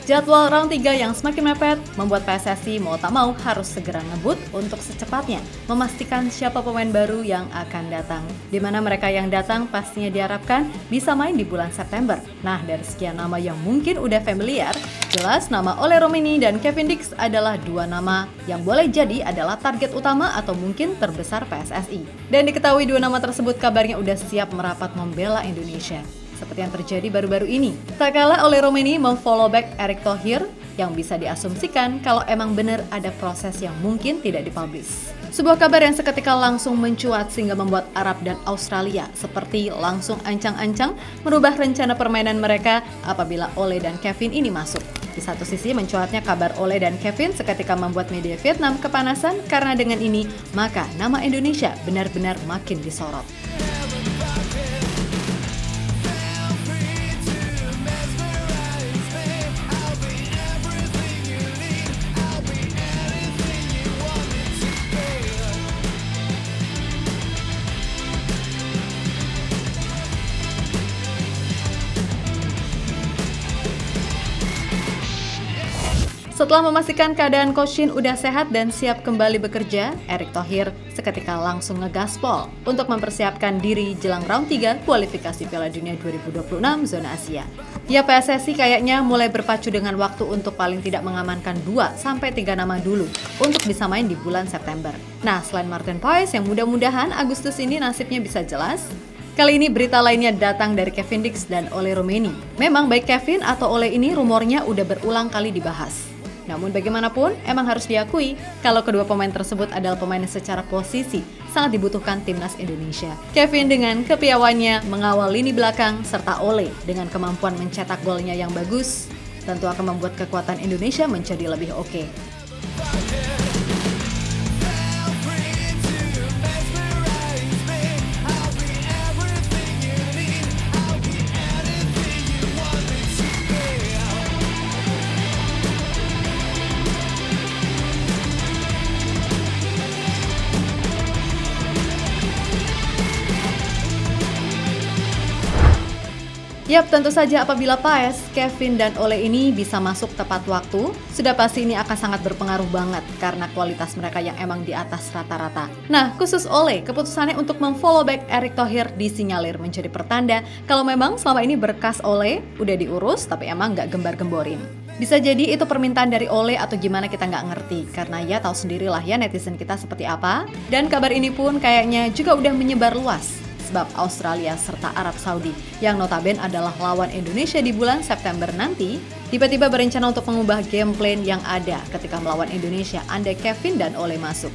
Jadwal round 3 yang semakin mepet membuat PSSI mau tak mau harus segera ngebut untuk secepatnya memastikan siapa pemain baru yang akan datang. Di mana mereka yang datang pastinya diharapkan bisa main di bulan September. Nah, dari sekian nama yang mungkin udah familiar, jelas nama Ole Romeni dan Kevin Dix adalah dua nama yang boleh jadi adalah target utama atau mungkin terbesar PSSI. Dan diketahui dua nama tersebut kabarnya udah siap merapat membela Indonesia. Seperti yang terjadi baru-baru ini. Tak kalah Ole Romeni memfollow back Erick Thohir yang bisa diasumsikan kalau emang benar ada proses yang mungkin tidak dipublish. Sebuah kabar yang seketika langsung mencuat sehingga membuat Arab dan Australia seperti langsung ancang-ancang merubah rencana permainan mereka apabila Ole dan Kevin ini masuk. Di satu sisi mencuatnya kabar Ole dan Kevin seketika membuat media Vietnam kepanasan karena dengan ini maka nama Indonesia benar-benar makin disorot. Setelah memastikan keadaan Coach Shin udah sehat dan siap kembali bekerja, Erick Thohir seketika langsung ngegaspol untuk mempersiapkan diri jelang round 3 kualifikasi Piala Dunia 2026 zona Asia. Ya, PSSI kayaknya mulai berpacu dengan waktu untuk paling tidak mengamankan 2-3 nama dulu untuk bisa main di bulan September. Nah, selain Martin Paes yang mudah-mudahan Agustus ini nasibnya bisa jelas, kali ini berita lainnya datang dari Kevin Dix dan Ole Romeni. Memang baik Kevin atau Ole ini rumornya udah berulang kali dibahas. Namun bagaimanapun, emang harus diakui kalau kedua pemain tersebut adalah pemain yang secara posisi sangat dibutuhkan timnas Indonesia. Kevin dengan kepiawannya mengawal lini belakang, serta Ole dengan kemampuan mencetak golnya yang bagus, tentu akan membuat kekuatan Indonesia menjadi lebih oke. Yap, tentu saja apabila Paes, Kevin, dan Ole ini bisa masuk tepat waktu, sudah pasti ini akan sangat berpengaruh banget karena kualitas mereka yang emang di atas rata-rata. Nah, khusus Ole, keputusannya untuk memfollow back Erick Thohir disinyalir menjadi pertanda kalau memang selama ini berkas Ole udah diurus tapi emang nggak gembar-gemborin. Bisa jadi itu permintaan dari Ole atau gimana kita nggak ngerti, karena ya tahu sendirilah ya netizen kita seperti apa. Dan kabar ini pun kayaknya juga udah menyebar luas. Sebab Australia serta Arab Saudi yang notabene adalah lawan Indonesia di bulan September nanti tiba-tiba berencana untuk mengubah game plan yang ada ketika melawan Indonesia andai Kevin dan Ole masuk.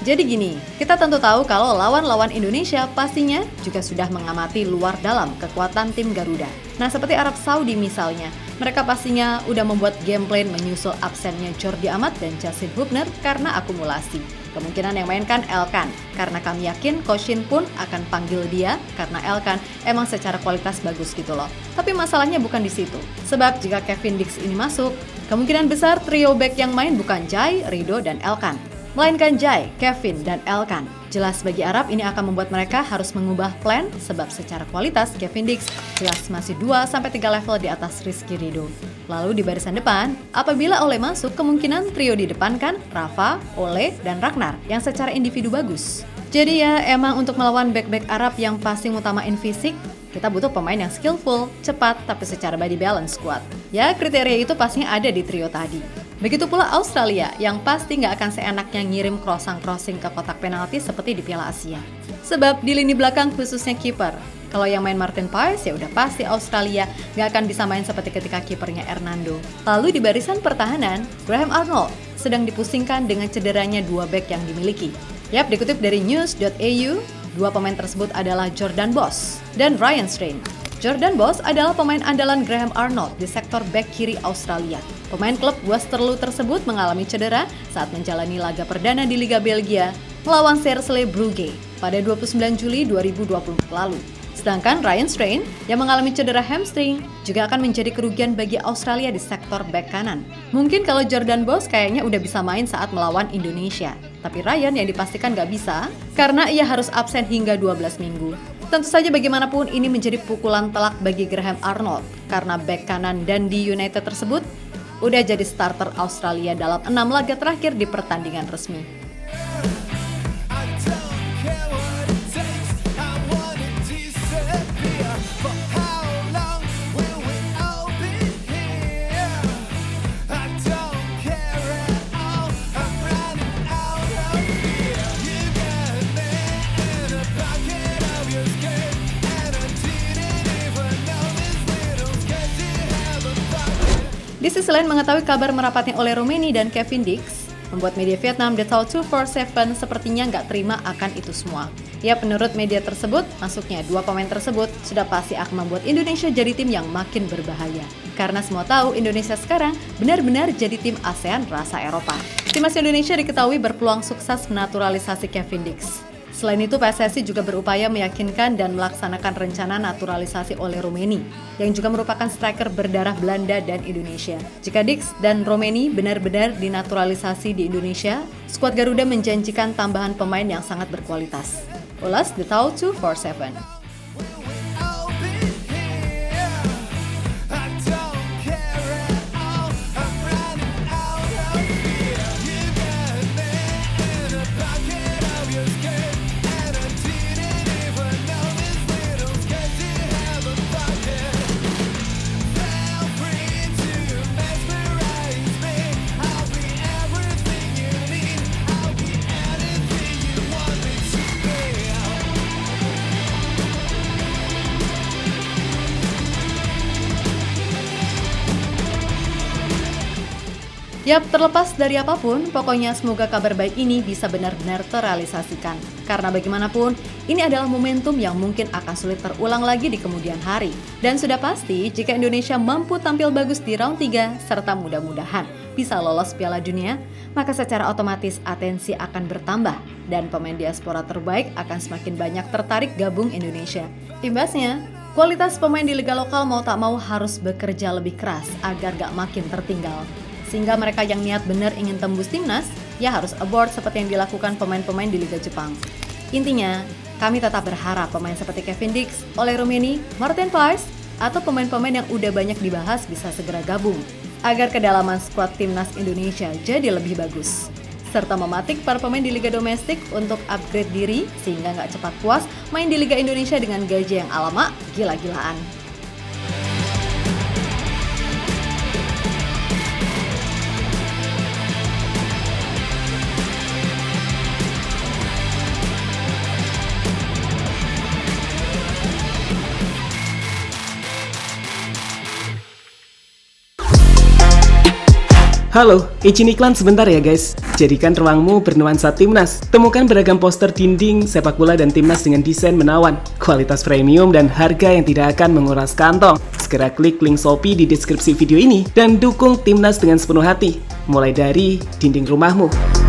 Jadi gini, kita tentu tahu kalau lawan-lawan Indonesia pastinya juga sudah mengamati luar dalam kekuatan tim Garuda. Nah, seperti Arab Saudi misalnya, mereka pastinya udah membuat game plan menyusul absennya Jordi Amat dan Justin Hubner karena akumulasi. Kemungkinan yang mainkan Elkan, karena kami yakin Coach Shin pun akan panggil dia karena Elkan emang secara kualitas bagus gitu loh. Tapi masalahnya bukan di situ. Sebab jika Kevin Dix ini masuk, kemungkinan besar trio back yang main bukan Jai, Rido, dan Elkan, melainkan Jai, Kevin, dan Elkan. Jelas bagi Arab ini akan membuat mereka harus mengubah plan sebab secara kualitas Kevin Dix jelas masih 2-3 level di atas Rizky Ridho. Lalu di barisan depan, apabila Ole masuk kemungkinan trio di depan kan Rafa, Ole, dan Ragnar yang secara individu bagus. Jadi ya emang untuk melawan back-back Arab yang pasti ngutamain fisik, kita butuh pemain yang skillful, cepat, tapi secara body balance kuat. Ya kriteria itu pastinya ada di trio tadi. Begitu pula Australia yang pasti nggak akan seenaknya ngirim crossing ke kotak penalti seperti di Piala Asia. Sebab di lini belakang khususnya kiper, kalau yang main Martin Paes ya udah pasti Australia nggak akan bisa main seperti ketika kipernya Hernando. Lalu di barisan pertahanan, Graham Arnold sedang dipusingkan dengan cederanya dua back yang dimiliki. Yap, dikutip dari news.au, dua pemain tersebut adalah Jordan Boss dan Ryan Strain. Jordan Boss adalah pemain andalan Graham Arnold di sektor back kiri Australia. Pemain klub Westerlo tersebut mengalami cedera saat menjalani laga perdana di Liga Belgia melawan Cercle Brugge pada 29 Juli 2020 lalu. Sedangkan Ryan Strain yang mengalami cedera hamstring juga akan menjadi kerugian bagi Australia di sektor bek kanan. Mungkin kalau Jordan Boss kayaknya udah bisa main saat melawan Indonesia. Tapi Ryan yang dipastikan gak bisa karena ia harus absen hingga 12 minggu. Tentu saja bagaimanapun ini menjadi pukulan telak bagi Graham Arnold karena bek kanan Dundee United tersebut udah jadi starter Australia dalam 6 laga terakhir di pertandingan resmi. Di sisi lain, mengetahui kabar merapatnya Ole Roumanie dan Kevin Dix, membuat media Vietnam The Tau 247 sepertinya nggak terima akan itu semua. Ya, menurut media tersebut, masuknya dua pemain tersebut sudah pasti akan membuat Indonesia jadi tim yang makin berbahaya. Karena semua tahu Indonesia sekarang benar-benar jadi tim ASEAN rasa Eropa. Timnas Indonesia diketahui berpeluang sukses menaturalisasi Kevin Dix. Selain itu, PSSI juga berupaya meyakinkan dan melaksanakan rencana naturalisasi Ole Roumanie, yang juga merupakan striker berdarah Belanda dan Indonesia. Jika Dix dan Roumanie benar-benar dinaturalisasi di Indonesia, skuad Garuda menjanjikan tambahan pemain yang sangat berkualitas. Ulas The Tau 247. Yap, terlepas dari apapun, pokoknya semoga kabar baik ini bisa benar-benar terrealisasikan. Karena bagaimanapun, ini adalah momentum yang mungkin akan sulit terulang lagi di kemudian hari. Dan sudah pasti, jika Indonesia mampu tampil bagus di round 3, serta mudah-mudahan bisa lolos Piala Dunia, maka secara otomatis atensi akan bertambah, dan pemain diaspora terbaik akan semakin banyak tertarik gabung Indonesia. Imbasnya, kualitas pemain di liga lokal mau tak mau harus bekerja lebih keras agar gak makin tertinggal. Sehingga mereka yang niat benar ingin tembus timnas, ya harus abort seperti yang dilakukan pemain-pemain di Liga Jepang. Intinya, kami tetap berharap pemain seperti Kevin Dix, Ole Roumanie, Maarten Vos, atau pemain-pemain yang udah banyak dibahas bisa segera gabung, agar kedalaman skuad timnas Indonesia jadi lebih bagus. Serta mematik para pemain di Liga Domestik untuk upgrade diri, sehingga nggak cepat puas main di Liga Indonesia dengan gaji yang alamak gila-gilaan. Halo, izin iklan sebentar ya guys. Jadikan ruangmu bernuansa timnas. Temukan beragam poster dinding, sepak bola dan timnas dengan desain menawan, kualitas premium dan harga yang tidak akan menguras kantong. Segera klik link Shopee di deskripsi video ini dan dukung timnas dengan sepenuh hati. Mulai dari dinding rumahmu.